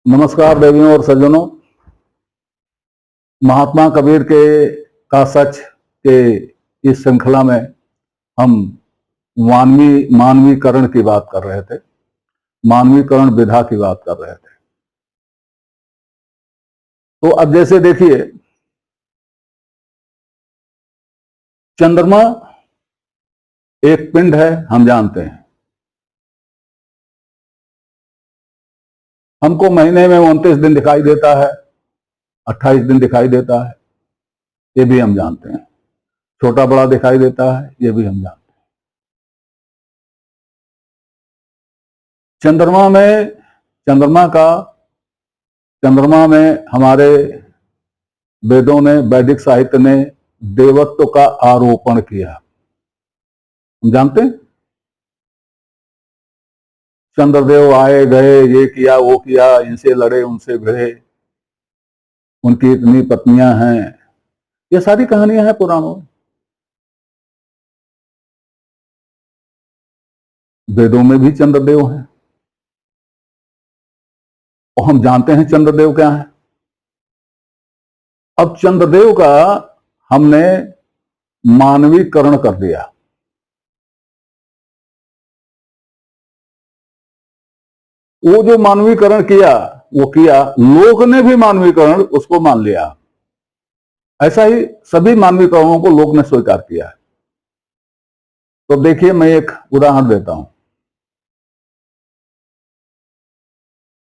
नमस्कार देवियों और सज्जनों। महात्मा कबीर के का सच के इस श्रृंखला में हम मानवीकरण की बात कर रहे थे, मानवीकरण विधा की बात कर रहे थे। तो अब जैसे देखिए, चंद्रमा एक पिंड है, हम जानते हैं। हमको महीने में 29 दिन दिखाई देता है, 28 दिन दिखाई देता है, ये भी हम जानते हैं। छोटा बड़ा दिखाई देता है, ये भी हम जानते हैं। चंद्रमा में हमारे वेदों ने, वैदिक साहित्य ने देवत्व का आरोपण किया। हम जानते हैं, चंद्रदेव आए गए, ये किया वो किया, इनसे लड़े उनसे भिड़े, उनकी इतनी पत्नियां हैं, ये सारी कहानियां हैं पुराणों में। वेदों में भी चंद्रदेव हैं और हम जानते हैं चंद्रदेव क्या है। अब चंद्रदेव का हमने मानवीकरण कर दिया। वो जो मानवीकरण किया वो किया, लोक ने भी मानवीकरण उसको मान लिया। ऐसा ही सभी मानवीकरणों को लोक ने स्वीकार किया है। तो देखिए, मैं एक उदाहरण देता हूं।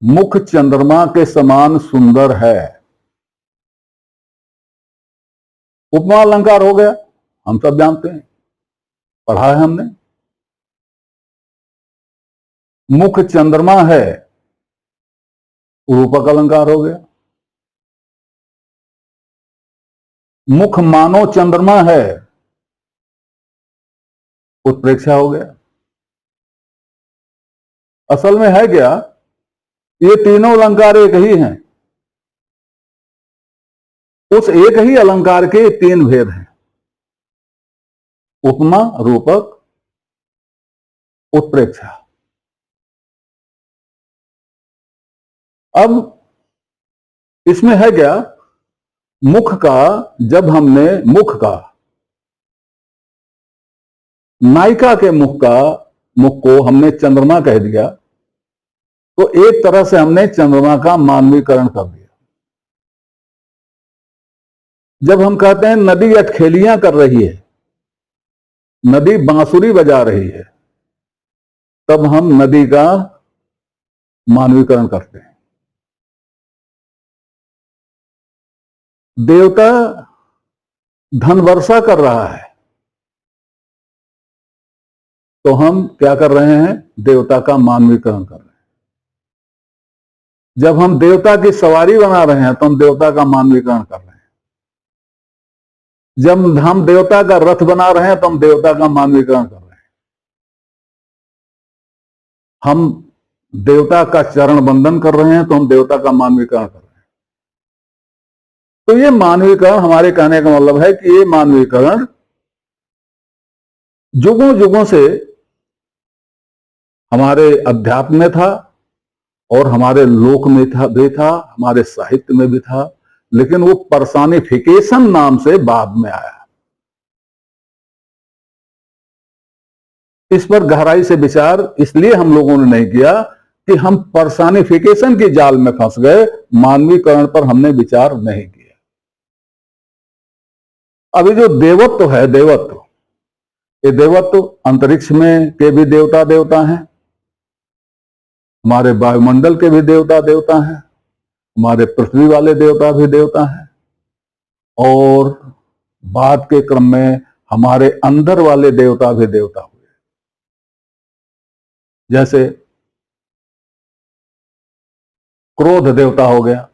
मुख चंद्रमा के समान सुंदर है, उपमा अलंकार हो गया, हम सब जानते हैं, पढ़ा है हमने। मुख चंद्रमा है, रूपक अलंकार हो गया। मुख मानो चंद्रमा है, उत्प्रेक्षा हो गया। असल में है क्या, ये तीनों अलंकार एक ही हैं। उस एक ही अलंकार के तीन भेद हैं: उपमा, रूपक, उत्प्रेक्षा। अब इसमें है क्या, मुख का, जब हमने मुख का, नायिका के मुख को हमने चंद्रमा कह दिया, तो एक तरह से हमने चंद्रमा का मानवीकरण कर दिया। जब हम कहते हैं नदी अटखेलियां कर रही है, नदी बांसुरी बजा रही है, तब हम नदी का मानवीकरण करते हैं। देवता धन वर्षा कर रहा है, तो हम क्या कर रहे हैं, देवता का मानवीकरण कर रहे हैं। जब हम देवता की सवारी बना रहे हैं, तो हम देवता का मानवीकरण कर रहे हैं। जब हम देवता का रथ बना रहे हैं, तो हम देवता का मानवीकरण कर रहे हैं। हम देवता का चरण बंदन कर रहे हैं, तो हम देवता का मानवीकरण कर रहे हैं। तो ये मानवीकरण, हमारे कहने का मतलब है कि ये मानवीकरण युगों युगों से हमारे अध्यात्म में था और हमारे लोक में भी था, हमारे साहित्य में भी था, लेकिन वो पर्सोनिफिकेशन नाम से बाद में आया। इस पर गहराई से विचार इसलिए हम लोगों ने नहीं किया कि हम पर्सोनिफिकेशन के जाल में फंस गए, मानवीकरण पर हमने विचार नहीं किया। अभी जो देवत्व है, ये देवत्व अंतरिक्ष में के भी देवता हैं, हमारे वायुमंडल के भी देवता हैं, हमारे पृथ्वी वाले देवता भी देवता हैं, और बाद के क्रम में हमारे अंदर वाले देवता भी देवता हुए। जैसे क्रोध देवता हो गया,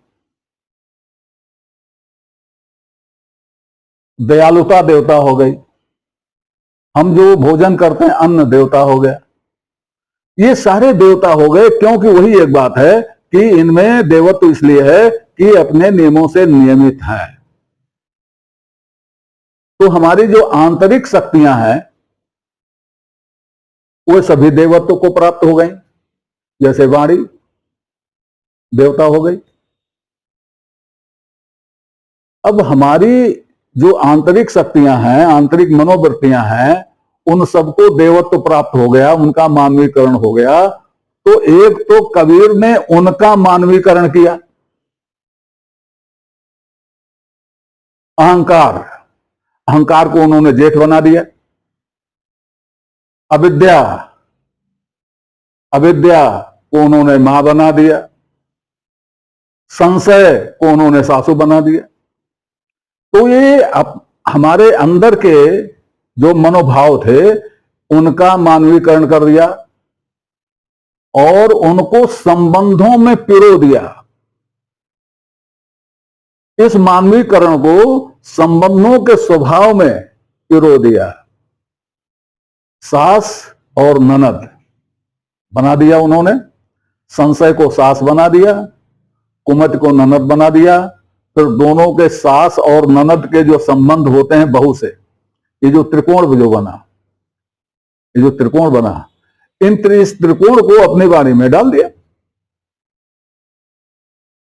दयालुता देवता हो गई, हम जो भोजन करते हैं अन्न देवता हो गया। ये सारे देवता हो गए, क्योंकि वही एक बात है कि इनमें देवत्व इसलिए है कि अपने नियमों से नियमित है। तो हमारी जो आंतरिक शक्तियां हैं वो सभी देवत्व को प्राप्त हो गई। जैसे वाणी, देवता हो गई। अब हमारी जो आंतरिक शक्तियां हैं, आंतरिक मनोवृत्तियां हैं, उन सबको देवत्व प्राप्त हो गया, उनका मानवीकरण हो गया। तो एक तो कबीर ने उनका मानवीकरण किया, अहंकार, अहंकार को उन्होंने जेठ बना दिया। अविद्या, अविद्या को उन्होंने मां बना दिया। संशय को उन्होंने सासू बना दिया। तो ये हमारे अंदर के जो मनोभाव थे उनका मानवीकरण कर दिया और उनको संबंधों में पिरो दिया। इस मानवीकरण को संबंधों के स्वभाव में पिरो दिया। सास और ननद बना दिया उन्होंने, संशय को सास बना दिया, कुमत को ननद बना दिया। फिर दोनों के सास और ननद के जो संबंध होते हैं बहू से, ये जो त्रिकोण जो बना, ये जो त्रिकोण बना, इस त्रिकोण को अपनी वाणी में डाल दिया।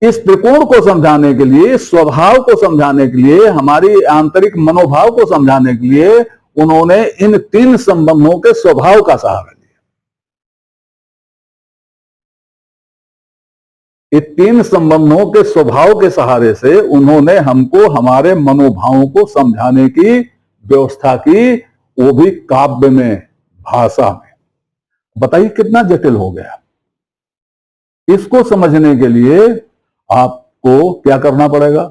इस त्रिकोण को समझाने के लिए, स्वभाव को समझाने के लिए, हमारी आंतरिक मनोभाव को समझाने के लिए उन्होंने इन तीन संबंधों के स्वभाव का सहारा लिया। ये तीन संबंधों के स्वभाव के सहारे से उन्होंने हमको हमारे मनोभावों को समझाने की व्यवस्था की, वो भी काव्य में, भाषा में। बताइए कितना जटिल हो गया। इसको समझने के लिए आपको क्या करना पड़ेगा?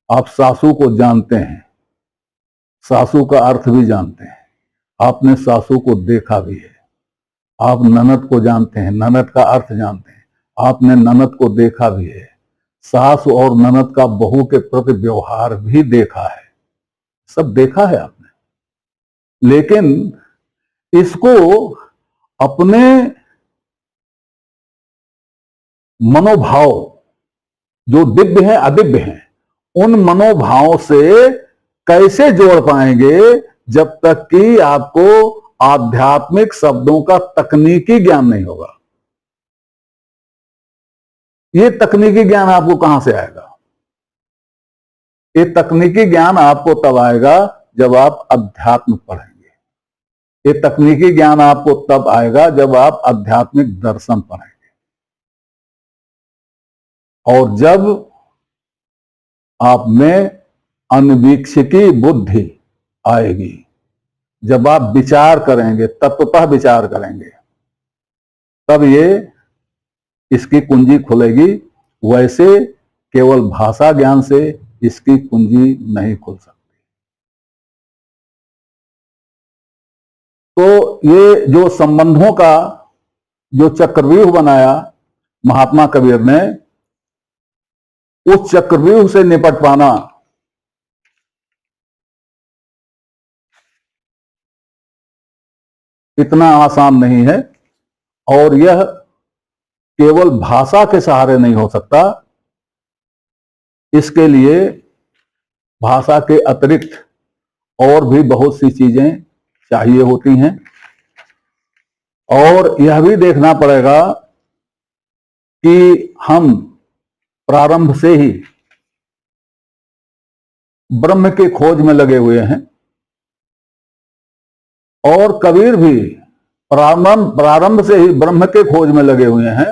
आप सासू को जानते हैं, सासू का अर्थ भी जानते हैं, आपने सासू को देखा भी है। आप ननद को जानते हैं, ननद का अर्थ जानते हैं, आपने ननद को देखा भी है। सास और ननद का बहू के प्रति व्यवहार भी देखा है, सब देखा है आपने। लेकिन इसको अपने मनोभाव जो दिव्य हैं, अदिव्य हैं, उन मनोभावों से कैसे जोड़ पाएंगे जब तक कि आपको आध्यात्मिक शब्दों का तकनीकी ज्ञान नहीं होगा। ये तकनीकी ज्ञान आपको कहां से आएगा? ये तकनीकी ज्ञान आपको तब आएगा जब आप अध्यात्म पढ़ेंगे। ये तकनीकी ज्ञान आपको तब आएगा जब आप आध्यात्मिक दर्शन पढ़ेंगे। और जब आप में अनवीक्षिकी बुद्धि आएगी, जब आप विचार करेंगे, तत्वतः विचार करेंगे, तब ये इसकी कुंजी खुलेगी। वैसे केवल भाषा ज्ञान से इसकी कुंजी नहीं खुल सकती। तो ये जो संबंधों का जो चक्रव्यूह बनाया महात्मा कबीर ने, उस चक्रव्यूह से निपट पाना इतना आसान नहीं है। और यह केवल भाषा के सहारे नहीं हो सकता, इसके लिए भाषा के अतिरिक्त और भी बहुत सी चीजें चाहिए होती हैं। और यह भी देखना पड़ेगा कि हम प्रारंभ से ही ब्रह्म की खोज में लगे हुए हैं। और कबीर भी प्रारंभ से ही ब्रह्म के खोज में लगे हुए हैं।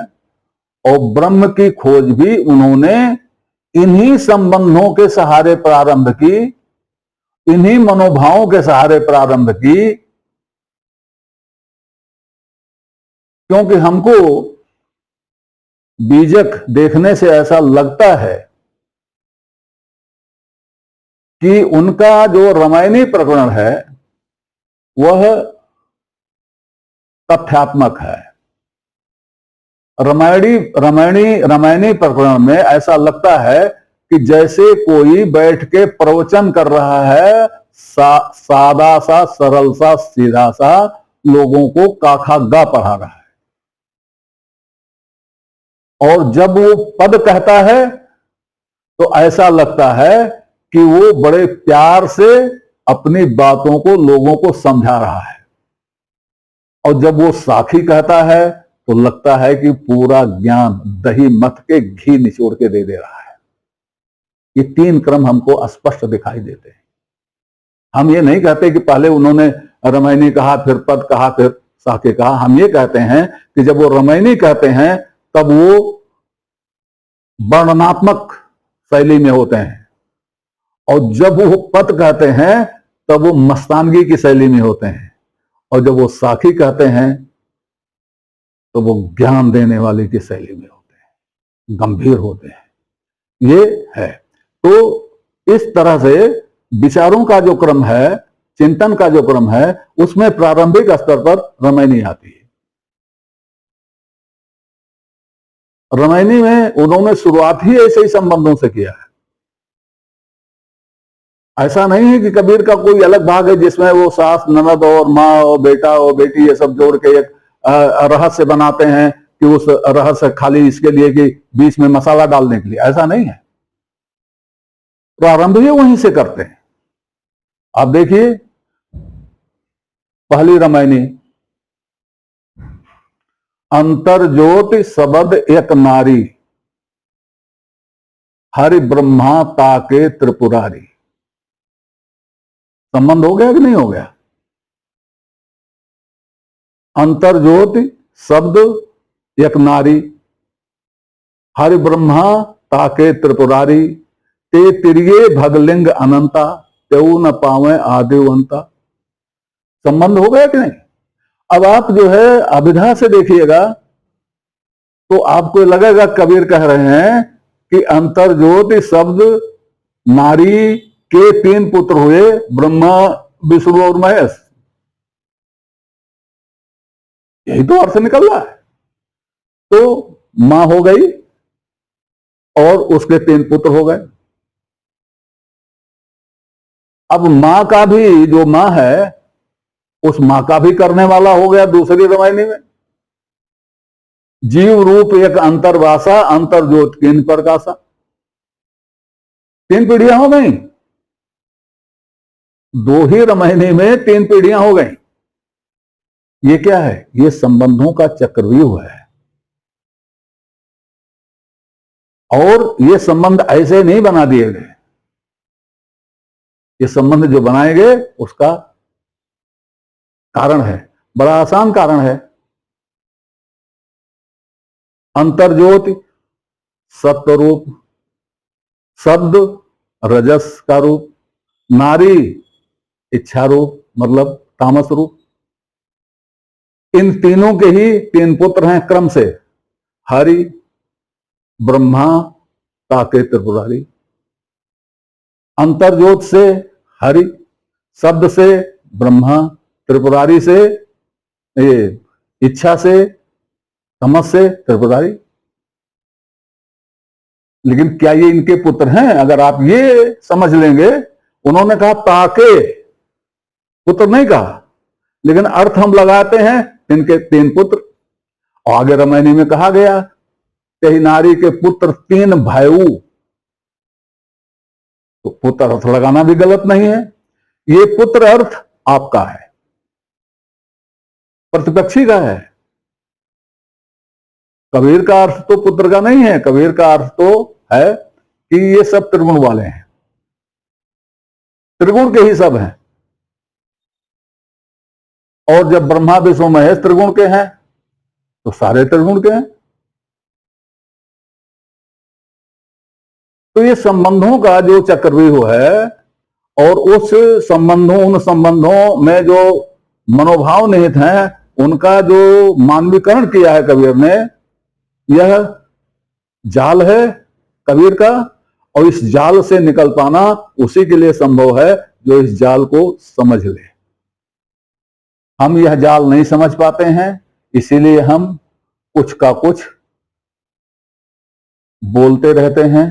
और ब्रह्म की खोज भी उन्होंने इन्हीं संबंधों के सहारे प्रारंभ की, इन्हीं मनोभावों के सहारे प्रारंभ की। क्योंकि हमको बीजक देखने से ऐसा लगता है कि उनका जो रामायणी प्रकरण है वह तथ्यात्मक है। रामायणी प्रकरण में ऐसा लगता है कि जैसे कोई बैठ के प्रवचन कर रहा है, सादा सा, सरल सा, सीधा सा, लोगों को काखा गा पढ़ा रहा है। और जब वो पद कहता है तो ऐसा लगता है कि वो बड़े प्यार से अपनी बातों को लोगों को समझा रहा है। और जब वो साखी कहता है तो लगता है कि पूरा ज्ञान दही मथ के घी निचोड़ के दे रहा है। ये 3 क्रम हमको स्पष्ट दिखाई देते हैं। हम ये नहीं कहते कि पहले उन्होंने रामायणी कहा, फिर पद कहा, फिर साके कहा। हम ये कहते हैं कि जब वो रामायणी कहते हैं तब वो वर्णनात्मक शैली में होते हैं, और जब वो पद कहते हैं तब वो मस्तानगी की शैली में होते हैं, और जब वो साखी कहते हैं तो वो ज्ञान देने वाले की शैली में होते हैं, गंभीर होते हैं। ये है। तो इस तरह से विचारों का जो क्रम है, चिंतन का जो क्रम है, उसमें प्रारंभिक स्तर पर रामायणी आती है। रामायणी में उन्होंने शुरुआत ही ऐसे ही संबंधों से किया है। ऐसा नहीं है कि कबीर का कोई अलग भाग है जिसमें वो सास, ननद और माँ और बेटा और बेटी ये सब जोड़ के एक रहस्य बनाते हैं कि उस रहस्य खाली इसके लिए कि बीच में मसाला डालने के लिए। ऐसा नहीं है। प्रारंभ ही वहीं से करते हैं। आप देखिए पहली रामायणी, अंतर्ज्योति सबद एक नारी, हरि ब्रह्मा ताके त्रिपुरारी। संबंध हो गया कि नहीं हो गया? अंतर्ज्योति शब्द एक नारी, हरि ब्रह्मा ताके त्रिपुरारी, ते तिरिये भगलिंग अनंता, तेऊ न पावे आदिवंता। संबंध हो गया कि नहीं? अब आप जो है अभिधा से देखिएगा तो आपको लगेगा कबीर कह रहे हैं कि अंतर्ज्योति शब्द नारी के 3 पुत्र हुए, ब्रह्मा, विष्णु और महेश। यही तो अर्थ निकल रहा है। तो मां हो गई और उसके 3 पुत्र हो गए। अब मां का भी, जो मां है उस मां का भी करने वाला हो गया दूसरी रामायणी में। जीव रूप एक अंतर्वासा, अंतर्ज्योत किन प्रकाशा। 3 पीढ़ियां हो गई। 2 ही रामायणी में 3 पीढ़ियां हो गई। ये क्या है? ये संबंधों का चक्रव्यूह है। और ये संबंध ऐसे नहीं बना दिए गए। ये संबंध जो बनाए गए उसका कारण है, बड़ा आसान कारण है। अंतर्ज्योति सत्व रूप, शब्द रजस का रूप, नारी इच्छा रूप मतलब तामस रूप। इन तीनों के ही 3 पुत्र हैं क्रम से, हरि, ब्रह्मा, ताके त्रिपुरारी। अंतर्ज्योत से हरि, शब्द से ब्रह्मा, त्रिपुरारी से ये इच्छा से, तमस से त्रिपुरारी। लेकिन क्या ये इनके पुत्र हैं? अगर आप ये समझ लेंगे, उन्होंने कहा ताके, पुत्र नहीं कहा, लेकिन अर्थ हम लगाते हैं इनके 3 पुत्र। और आगे रामायणी में कहा गया कही नारी के पुत्र 3 भायु। तो पुत्र अर्थ लगाना भी गलत नहीं है। ये पुत्र अर्थ आपका है, प्रतिपक्षी का है। कबीर का अर्थ तो पुत्र का नहीं है। कबीर का अर्थ तो है कि ये सब त्रिगुण वाले हैं, त्रिगुण के ही सब हैं। और जब ब्रह्मा, विष्णु, महेश त्रिगुण के हैं तो सारे त्रिगुण के हैं। तो ये संबंधों का जो चक्रव्यूह है, और उस संबंधों, उन संबंधों में जो मनोभाव निहित हैं, उनका जो मानवीकरण किया है कबीर ने, यह जाल है कबीर का। और इस जाल से निकल पाना उसी के लिए संभव है जो इस जाल को समझ ले। हम यह जाल नहीं समझ पाते हैं, इसीलिए हम कुछ का कुछ बोलते रहते हैं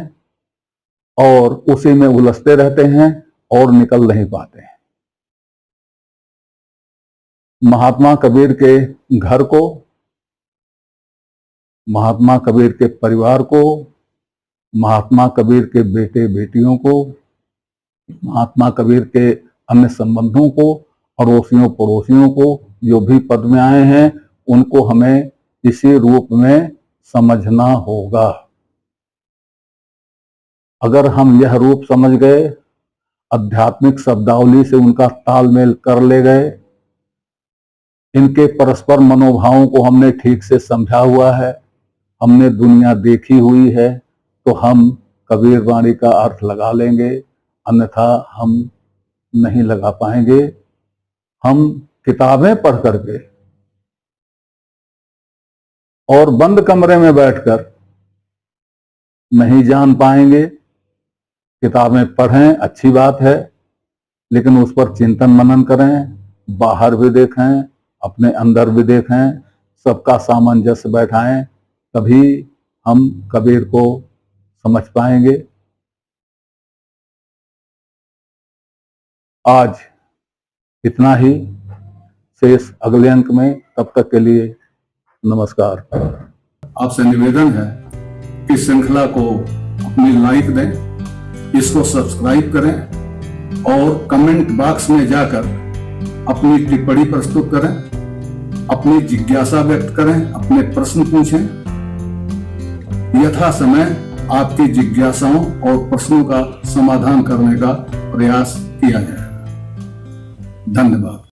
और उसी में उलझते रहते हैं और निकल नहीं पाते हैं। महात्मा कबीर के घर को, महात्मा कबीर के परिवार को, महात्मा कबीर के बेटे बेटियों को, महात्मा कबीर के अन्य संबंधों को, अड़ोसियों पड़ोसियों को, जो भी पद में आए हैं, उनको हमें इसी रूप में समझना होगा। अगर हम यह रूप समझ गए, आध्यात्मिक शब्दावली से उनका तालमेल कर ले गए, इनके परस्पर मनोभावों को हमने ठीक से समझा हुआ है, हमने दुनिया देखी हुई है, तो हम कबीर वाणी का अर्थ लगा लेंगे, अन्यथा हम नहीं लगा पाएंगे। हम किताबें पढ़ करके और बंद कमरे में बैठकर नहीं जान पाएंगे। किताबें पढ़ें, अच्छी बात है, लेकिन उस पर चिंतन मनन करें, बाहर भी देखें, अपने अंदर भी देखें, सबका सामंजस्य बैठाएं, तभी हम कबीर को समझ पाएंगे। आज इतना ही, शेष अगले अंक में। तब तक के लिए नमस्कार। आपसे निवेदन है कि श्रृंखला को अपनी लाइक दें, इसको सब्सक्राइब करें और कमेंट बॉक्स में जाकर अपनी टिप्पणी प्रस्तुत करें, अपनी जिज्ञासा व्यक्त करें, अपने प्रश्न पूछें। यथा समय आपकी जिज्ञासाओं और प्रश्नों का समाधान करने का प्रयास किया जाएगा। धन्यवाद।